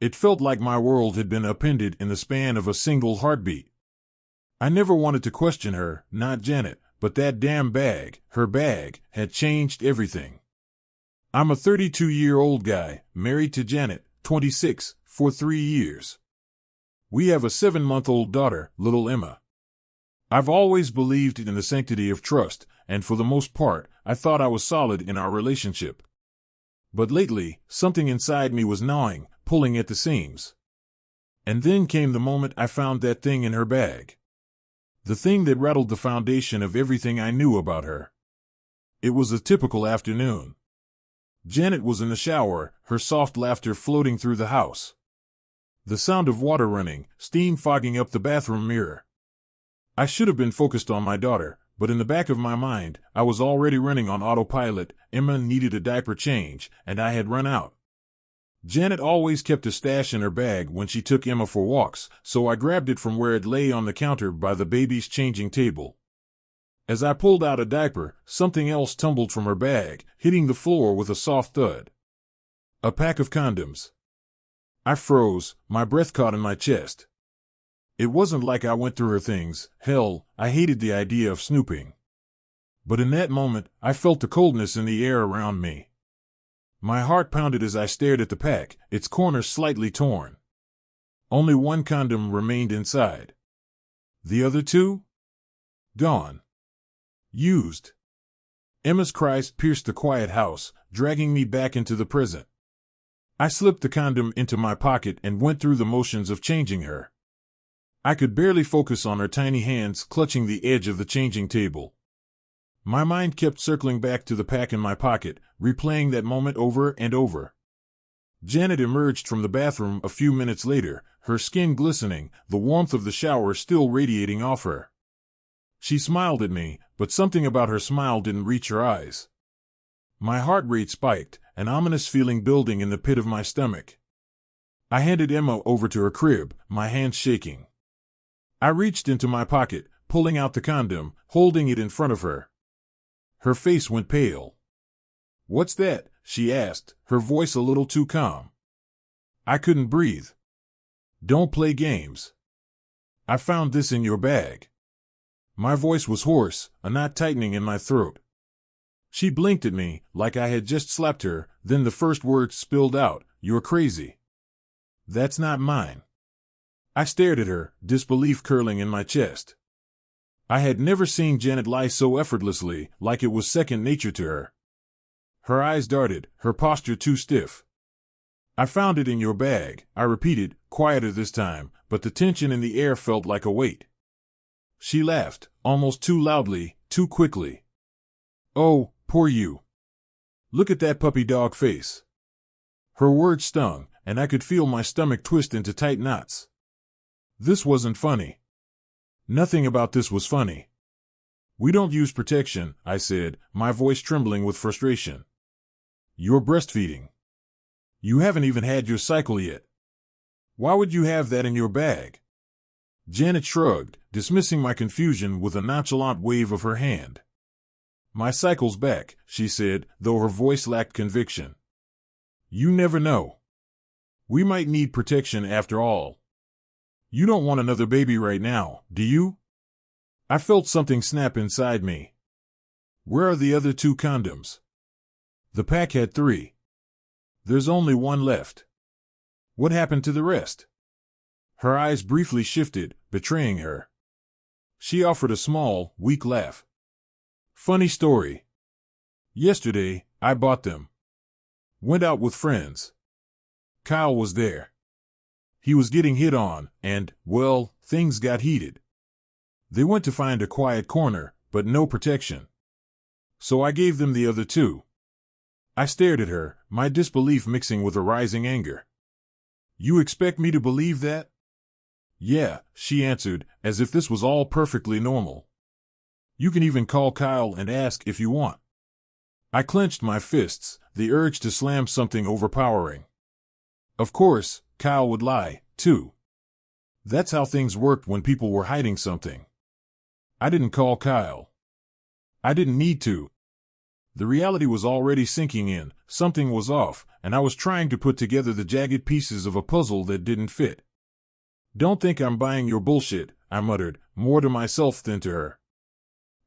It felt like my world had been upended in the span of a single heartbeat. I never wanted to question her, not Janet, but that damn bag, her bag, had changed everything. I'm a 32-year-old guy, married to Janet, 26, for 3 years. We have a 7-month-old daughter, little Emma. I've always believed in the sanctity of trust, and for the most part, I thought I was solid in our relationship. But lately, something inside me was gnawing, pulling at the seams. And then came the moment I found that thing in her bag. The thing that rattled the foundation of everything I knew about her. It was a typical afternoon. Janet was in the shower, her soft laughter floating through the house. The sound of water running, steam fogging up the bathroom mirror. I should have been focused on my daughter, but in the back of my mind, I was already running on autopilot. Emma needed a diaper change, and I had run out. Janet always kept a stash in her bag when she took Emma for walks, so I grabbed it from where it lay on the counter by the baby's changing table. As I pulled out a diaper, something else tumbled from her bag, hitting the floor with a soft thud. A pack of condoms. I froze, my breath caught in my chest. It wasn't like I went through her things. Hell, I hated the idea of snooping. But in that moment, I felt the coldness in the air around me. My heart pounded as I stared at the pack, its corners slightly torn. Only one condom remained inside. The other two? Gone. Used. Emma's cries pierced the quiet house, dragging me back into the present. I slipped the condom into my pocket and went through the motions of changing her. I could barely focus on her tiny hands clutching the edge of the changing table. My mind kept circling back to the pack in my pocket, replaying that moment over and over. Janet emerged from the bathroom a few minutes later, her skin glistening, the warmth of the shower still radiating off her. She smiled at me, but something about her smile didn't reach her eyes. My heart rate spiked, an ominous feeling building in the pit of my stomach. I handed Emma over to her crib, my hands shaking. I reached into my pocket, pulling out the condom, holding it in front of her. Her face went pale. "What's that?" she asked, her voice a little too calm. I couldn't breathe. "Don't play games. I found this in your bag." My voice was hoarse, a knot tightening in my throat. She blinked at me, like I had just slapped her, then the first words spilled out, "You're crazy." "That's not mine." I stared at her, disbelief curling in my chest. I had never seen Janet lie so effortlessly, like it was second nature to her. Her eyes darted, her posture too stiff. "I found it in your bag," I repeated, quieter this time, but the tension in the air felt like a weight. She laughed, almost too loudly, too quickly. "Oh, poor you. Look at that puppy dog face." Her words stung, and I could feel my stomach twist into tight knots. This wasn't funny. Nothing about this was funny. "We don't use protection," I said, my voice trembling with frustration. "You're breastfeeding. You haven't even had your cycle yet. Why would you have that in your bag?" Janet shrugged, dismissing my confusion with a nonchalant wave of her hand. "My cycle's back," she said, though her voice lacked conviction. "You never know. We might need protection after all. You don't want another baby right now, do you?" I felt something snap inside me. "Where are the other 2 condoms?" "The pack had 3. There's only 1 left." "What happened to the rest?" Her eyes briefly shifted, betraying her. She offered a small, weak laugh. "Funny story. Yesterday, I bought them. Went out with friends. Kyle was there. He was getting hit on, and, well, things got heated. They went to find a quiet corner, but no protection. So I gave them the other 2. I stared at her, my disbelief mixing with a rising anger. "You expect me to believe that?" "Yeah," she answered, as if this was all perfectly normal. "You can even call Kyle and ask if you want." I clenched my fists, the urge to slam something overpowering. Of course, Kyle would lie, too. That's how things worked when people were hiding something. I didn't call Kyle. I didn't need to. The reality was already sinking in, something was off, and I was trying to put together the jagged pieces of a puzzle that didn't fit. "Don't think I'm buying your bullshit," I muttered, more to myself than to her.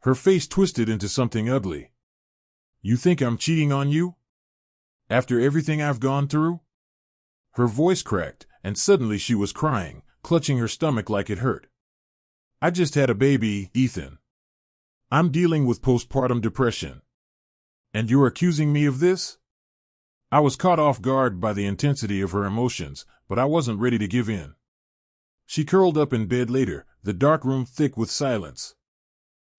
Her face twisted into something ugly. "You think I'm cheating on you? After everything I've gone through?" Her voice cracked, and suddenly she was crying, clutching her stomach like it hurt. "I just had a baby, Ethan. I'm dealing with postpartum depression. And you're accusing me of this?" I was caught off guard by the intensity of her emotions, but I wasn't ready to give in. She curled up in bed later, the dark room thick with silence.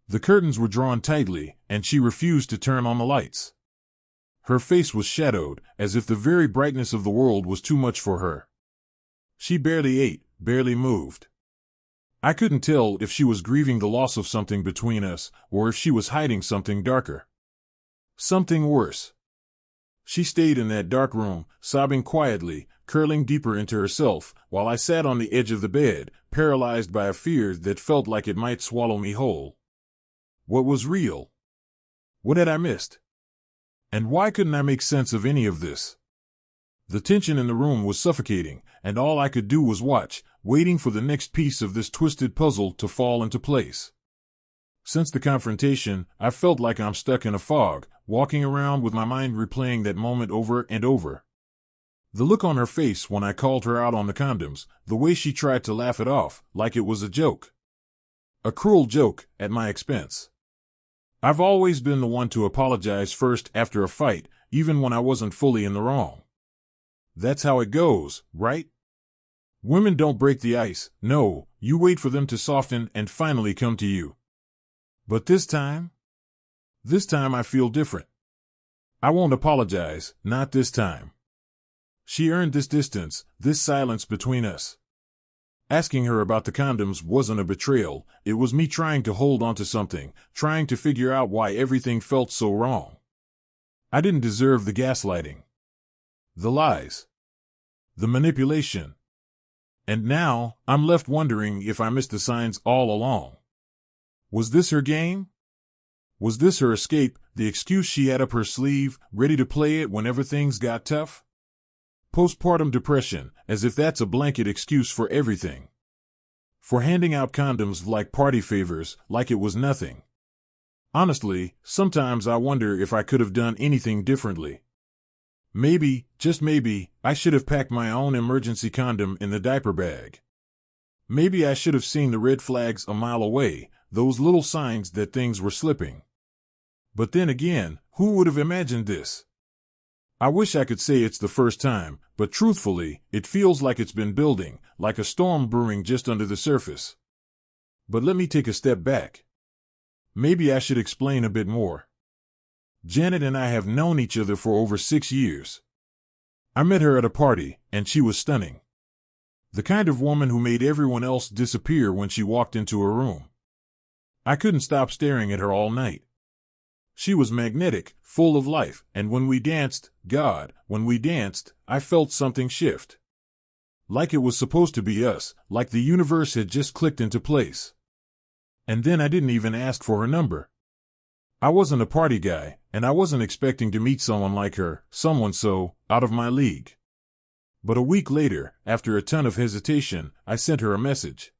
The curtains were drawn tightly, and she refused to turn on the lights. Her face was shadowed, as if the very brightness of the world was too much for her. She barely ate, barely moved. I couldn't tell if she was grieving the loss of something between us, or if she was hiding something darker. Something worse. She stayed in that dark room, sobbing quietly, curling deeper into herself, while I sat on the edge of the bed, paralyzed by a fear that felt like it might swallow me whole. What was real? What had I missed? And why couldn't I make sense of any of this? The tension in the room was suffocating, and all I could do was watch, waiting for the next piece of this twisted puzzle to fall into place. Since the confrontation, I felt like I'm stuck in a fog, walking around with my mind replaying that moment over and over. The look on her face when I called her out on the condoms, the way she tried to laugh it off, like it was a joke. A cruel joke, at my expense. I've always been the one to apologize first after a fight, even when I wasn't fully in the wrong. That's how it goes, right? Women don't break the ice, no, you wait for them to soften and finally come to you. But this time I feel different. I won't apologize, not this time. She earned this distance, this silence between us. Asking her about the condoms wasn't a betrayal, it was me trying to hold on to something, trying to figure out why everything felt so wrong. I didn't deserve the gaslighting, the lies, the manipulation. And now, I'm left wondering if I missed the signs all along. Was this her game? Was this her escape, the excuse she had up her sleeve, ready to play it whenever things got tough? Postpartum depression, as if that's a blanket excuse for everything. For handing out condoms like party favors, like it was nothing. Honestly, sometimes I wonder if I could have done anything differently. Maybe, just maybe, I should have packed my own emergency condom in the diaper bag. Maybe I should have seen the red flags a mile away, those little signs that things were slipping. But then again, who would have imagined this? I wish I could say it's the first time, but truthfully, it feels like it's been building, like a storm brewing just under the surface. But let me take a step back. Maybe I should explain a bit more. Janet and I have known each other for over 6 years. I met her at a party, and she was stunning. The kind of woman who made everyone else disappear when she walked into a room. I couldn't stop staring at her all night. She was magnetic, full of life, and when we danced, I felt something shift. Like it was supposed to be us, like the universe had just clicked into place. And then I didn't even ask for her number. I wasn't a party guy, and I wasn't expecting to meet someone like her, someone so out of my league. But a week later, after a ton of hesitation, I sent her a message.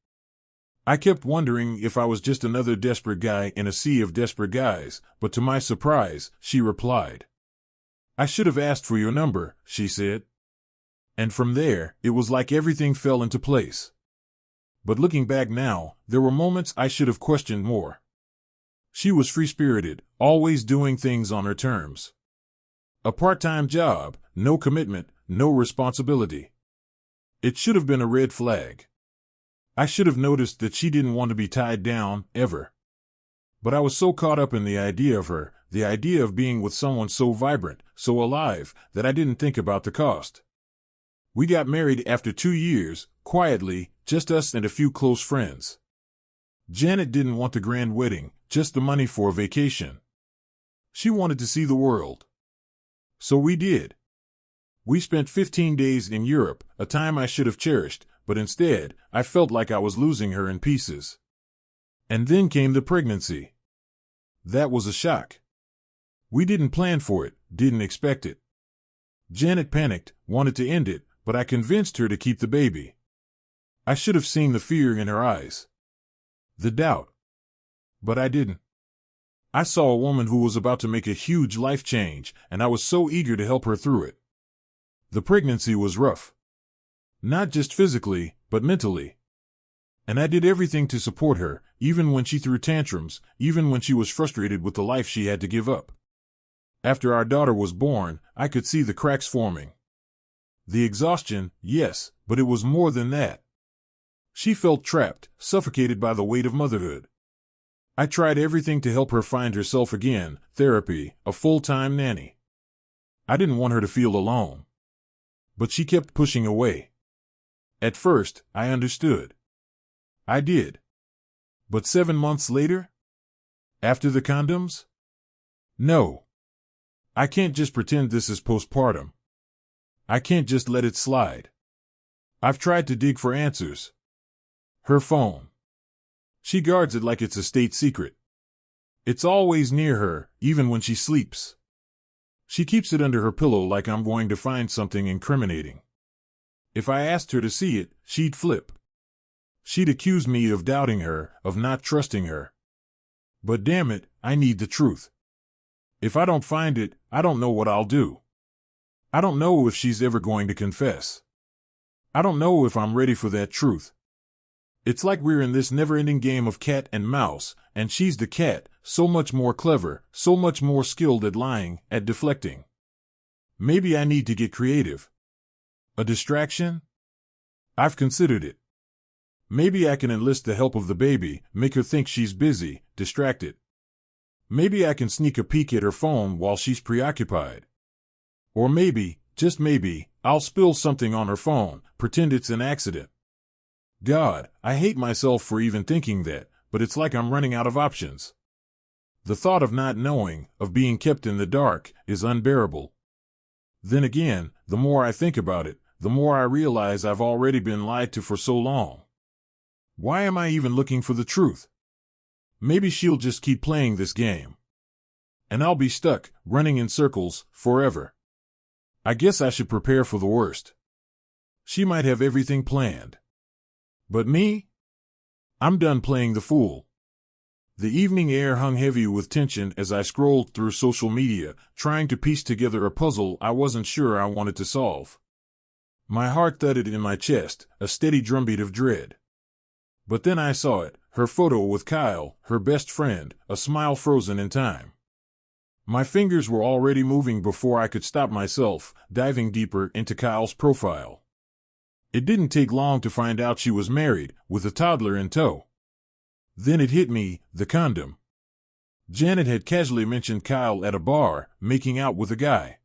I kept wondering if I was just another desperate guy in a sea of desperate guys, but to my surprise, she replied. "I should have asked for your number," she said. And from there, it was like everything fell into place. But looking back now, there were moments I should have questioned more. She was free-spirited, always doing things on her terms. A part-time job, no commitment, no responsibility. It should have been a red flag. I should have noticed that she didn't want to be tied down, ever. But I was so caught up in the idea of her, the idea of being with someone so vibrant, so alive, that I didn't think about the cost. We got married after 2 years, quietly, just us and a few close friends. Janet didn't want the grand wedding, just the money for a vacation. She wanted to see the world. So we did. We spent 15 days in Europe, a time I should have cherished, but instead, I felt like I was losing her in pieces. And then came the pregnancy. That was a shock. We didn't plan for it, didn't expect it. Janet panicked, wanted to end it, but I convinced her to keep the baby. I should have seen the fear in her eyes. The doubt. But I didn't. I saw a woman who was about to make a huge life change, and I was so eager to help her through it. The pregnancy was rough. Not just physically, but mentally. And I did everything to support her, even when she threw tantrums, even when she was frustrated with the life she had to give up. After our daughter was born, I could see the cracks forming. The exhaustion, yes, but it was more than that. She felt trapped, suffocated by the weight of motherhood. I tried everything to help her find herself again, therapy, a full-time nanny. I didn't want her to feel alone. But she kept pushing away. At first, I understood. I did. But 7 months later? After the condoms? No. I can't just pretend this is postpartum. I can't just let it slide. I've tried to dig for answers. Her phone. She guards it like it's a state secret. It's always near her, even when she sleeps. She keeps it under her pillow like I'm going to find something incriminating. If I asked her to see it, she'd flip. She'd accuse me of doubting her, of not trusting her. But damn it, I need the truth. If I don't find it, I don't know what I'll do. I don't know if she's ever going to confess. I don't know if I'm ready for that truth. It's like we're in this never-ending game of cat and mouse, and she's the cat, so much more clever, so much more skilled at lying, at deflecting. Maybe I need to get creative. A distraction? I've considered it. Maybe I can enlist the help of the baby, make her think she's busy, distracted. Maybe I can sneak a peek at her phone while she's preoccupied. Or maybe, just maybe, I'll spill something on her phone, pretend it's an accident. God, I hate myself for even thinking that, but it's like I'm running out of options. The thought of not knowing, of being kept in the dark, is unbearable. Then again, the more I think about it, the more I realize I've already been lied to for so long. Why am I even looking for the truth? Maybe she'll just keep playing this game. And I'll be stuck, running in circles, forever. I guess I should prepare for the worst. She might have everything planned. But me? I'm done playing the fool. The evening air hung heavy with tension as I scrolled through social media, trying to piece together a puzzle I wasn't sure I wanted to solve. My heart thudded in my chest, a steady drumbeat of dread. But then I saw it, her photo with Kyle, her best friend, a smile frozen in time. My fingers were already moving before I could stop myself, diving deeper into Kyle's profile. It didn't take long to find out she was married, with a toddler in tow. Then it hit me, the condom. Janet had casually mentioned Kyle at a bar, making out with a guy.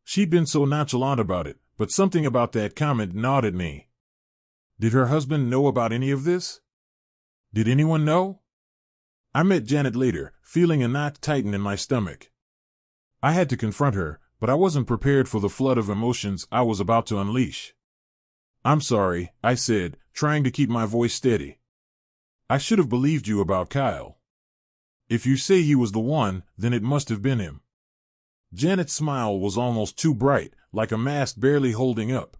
She'd been so nonchalant about it, but something about that comment gnawed at me. Did her husband know about any of this? Did anyone know? I met Janet later, feeling a knot tighten in my stomach. I had to confront her, but I wasn't prepared for the flood of emotions I was about to unleash. I'm sorry, I said, trying to keep my voice steady. I should have believed you about Kyle. If you say he was the one, then it must have been him. Janet's smile was almost too bright, like a mask barely holding up.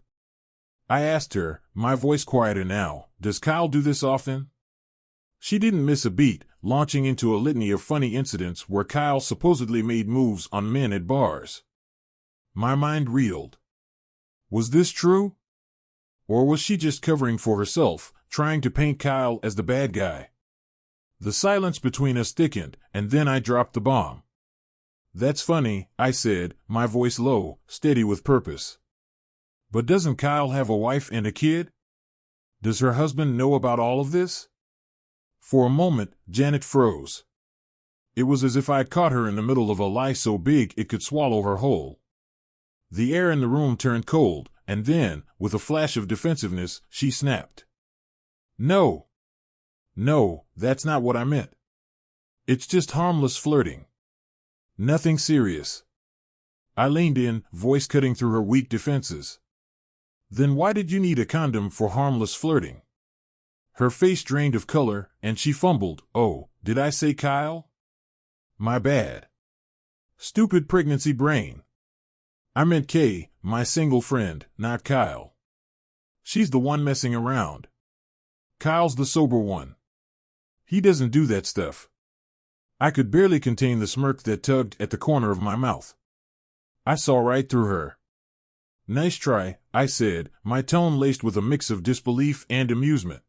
I asked her, my voice quieter now, does Kyle do this often? She didn't miss a beat, launching into a litany of funny incidents where Kyle supposedly made moves on men at bars. My mind reeled. Was this true? Or was she just covering for herself, trying to paint Kyle as the bad guy? The silence between us thickened, and then I dropped the bomb. That's funny, I said, my voice low, steady with purpose. But doesn't Kyle have a wife and a kid? Does her husband know about all of this? For a moment, Janet froze. It was as if I'd caught her in the middle of a lie so big it could swallow her whole. The air in the room turned cold, and then, with a flash of defensiveness, she snapped. No. No, that's not what I meant. It's just harmless flirting. Nothing serious. I leaned in, voice cutting through her weak defenses. Then why did you need a condom for harmless flirting? Her face drained of color, and she fumbled, oh, did I say Kyle? My bad. Stupid pregnancy brain. I meant Kay, my single friend, not Kyle. She's the one messing around. Kyle's the sober one. He doesn't do that stuff. I could barely contain the smirk that tugged at the corner of my mouth. I saw right through her. Nice try, I said, my tone laced with a mix of disbelief and amusement.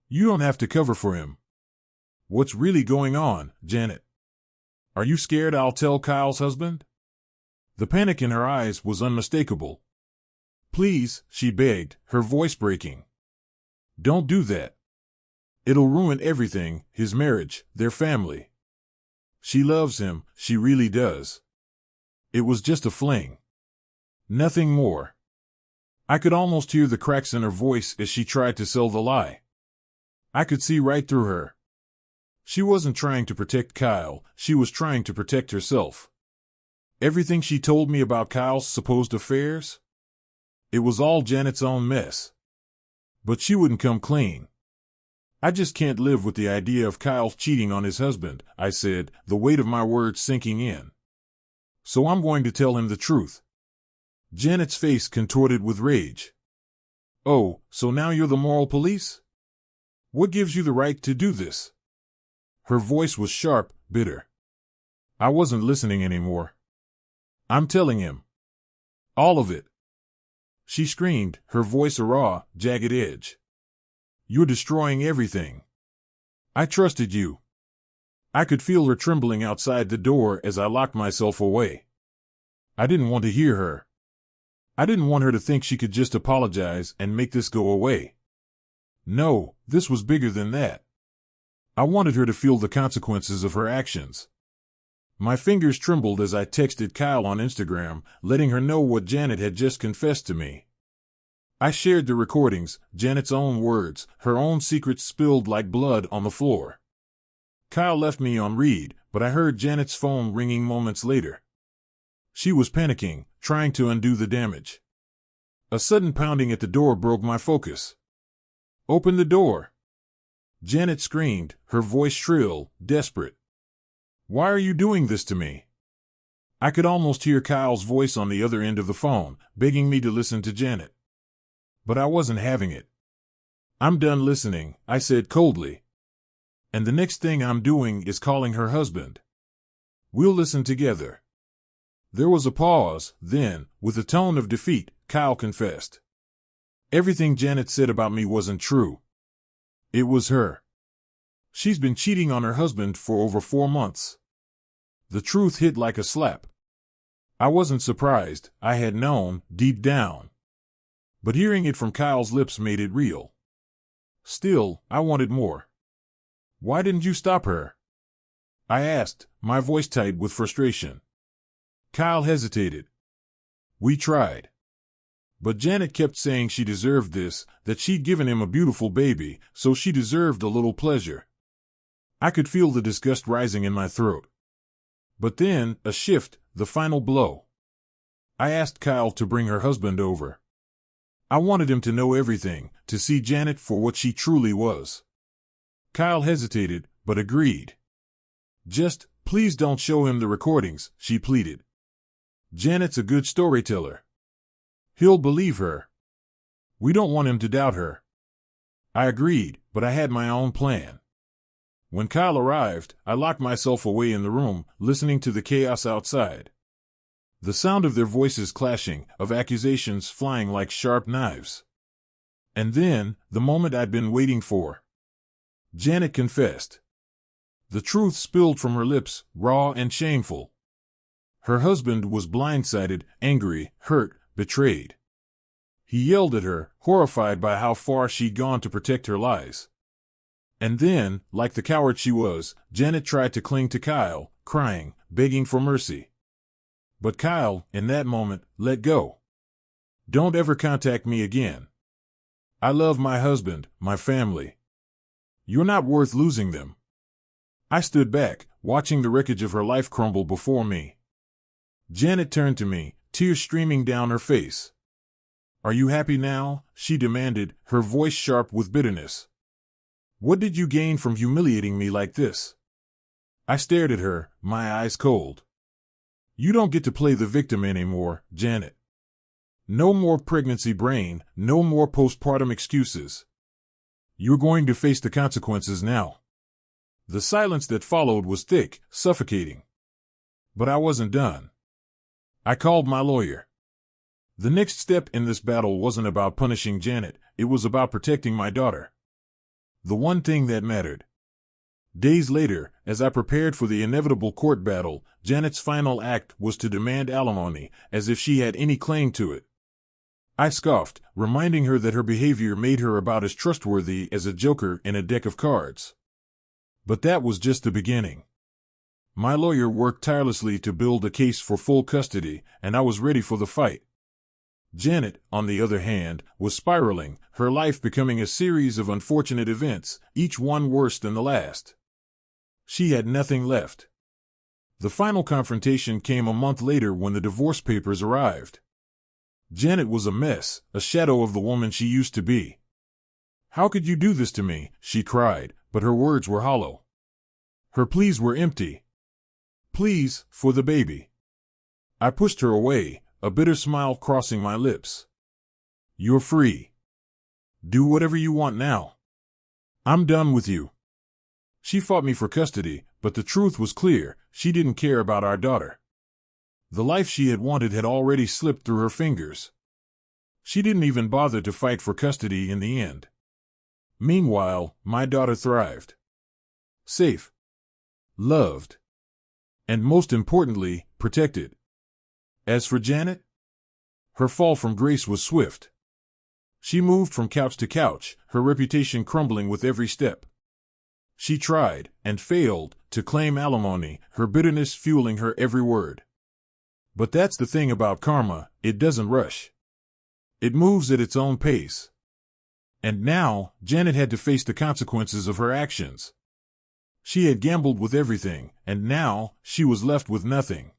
You don't have to cover for him. What's really going on, Janet? Are you scared I'll tell Kyle's husband? The panic in her eyes was unmistakable. Please, she begged, her voice breaking. Don't do that. It'll ruin everything, his marriage, their family. She loves him, she really does. It was just a fling. Nothing more. I could almost hear the cracks in her voice as she tried to sell the lie. I could see right through her. She wasn't trying to protect Kyle, she was trying to protect herself. Everything she told me about Kyle's supposed affairs? It was all Janet's own mess. But she wouldn't come clean. I just can't live with the idea of Kyle cheating on his husband, I said, the weight of my words sinking in. So I'm going to tell him the truth. Janet's face contorted with rage. Oh, so now you're the moral police? What gives you the right to do this? Her voice was sharp, bitter. I wasn't listening anymore. I'm telling him. All of it. She screamed, her voice a raw, jagged edge. You're destroying everything. I trusted you. I could feel her trembling outside the door as I locked myself away. I didn't want to hear her. I didn't want her to think she could just apologize and make this go away. No, this was bigger than that. I wanted her to feel the consequences of her actions. My fingers trembled as I texted Kyle on Instagram, letting her know what Janet had just confessed to me. I shared the recordings, Janet's own words, her own secrets spilled like blood on the floor. Kyle left me on read, but I heard Janet's phone ringing moments later. She was panicking, trying to undo the damage. A sudden pounding at the door broke my focus. Open the door! Janet screamed, her voice shrill, desperate. Why are you doing this to me? I could almost hear Kyle's voice on the other end of the phone, begging me to listen to Janet. But I wasn't having it. I'm done listening, I said coldly. And the next thing I'm doing is calling her husband. We'll listen together. There was a pause, then, with a tone of defeat, Kyle confessed. Everything Janet said about me wasn't true. It was her. She's been cheating on her husband for over 4 months. The truth hit like a slap. I wasn't surprised, I had known, deep down. But hearing it from Kyle's lips made it real. Still, I wanted more. Why didn't you stop her? I asked, my voice tight with frustration. Kyle hesitated. We tried. But Janet kept saying she deserved this, that she'd given him a beautiful baby, so she deserved a little pleasure. I could feel the disgust rising in my throat. But then, a shift, the final blow. I asked Kyle to bring her husband over. I wanted him to know everything, to see Janet for what she truly was. Kyle hesitated, but agreed. Just, please don't show him the recordings, she pleaded. Janet's a good storyteller. He'll believe her. We don't want him to doubt her. I agreed, but I had my own plan. When Kyle arrived, I locked myself away in the room, listening to the chaos outside. The sound of their voices clashing, of accusations flying like sharp knives. And then, the moment I'd been waiting for. Janet confessed. The truth spilled from her lips, raw and shameful. Her husband was blindsided, angry, hurt, betrayed. He yelled at her, horrified by how far she'd gone to protect her lies. And then, like the coward she was, Janet tried to cling to Kyle, crying, begging for mercy. But Kyle, in that moment, let go. Don't ever contact me again. I love my husband, my family. You're not worth losing them. I stood back, watching the wreckage of her life crumble before me. Janet turned to me, tears streaming down her face. Are you happy now? She demanded, her voice sharp with bitterness. What did you gain from humiliating me like this? I stared at her, my eyes cold. You don't get to play the victim anymore, Janet. No more pregnancy brain, no more postpartum excuses. You're going to face the consequences now. The silence that followed was thick, suffocating. But I wasn't done. I called my lawyer. The next step in this battle wasn't about punishing Janet, it was about protecting my daughter. The one thing that mattered. Days later, as I prepared for the inevitable court battle, Janet's final act was to demand alimony, as if she had any claim to it. I scoffed, reminding her that her behavior made her about as trustworthy as a joker in a deck of cards. But that was just the beginning. My lawyer worked tirelessly to build a case for full custody, and I was ready for the fight. Janet, on the other hand, was spiraling, her life becoming a series of unfortunate events, each one worse than the last. She had nothing left. The final confrontation came a month later when the divorce papers arrived. Janet was a mess, a shadow of the woman she used to be. "How could you do this to me?" she cried, but her words were hollow. Her pleas were empty. Please, for the baby. I pushed her away, a bitter smile crossing my lips. "You're free. Do whatever you want now. I'm done with you." She fought me for custody, but the truth was clear, she didn't care about our daughter. The life she had wanted had already slipped through her fingers. She didn't even bother to fight for custody in the end. Meanwhile, my daughter thrived. Safe. Loved. And most importantly, protected. As for Janet, her fall from grace was swift. She moved from couch to couch, her reputation crumbling with every step. She tried, and failed, to claim alimony, her bitterness fueling her every word. But that's the thing about karma, it doesn't rush. It moves at its own pace. And now, Janet had to face the consequences of her actions. She had gambled with everything, and now, she was left with nothing.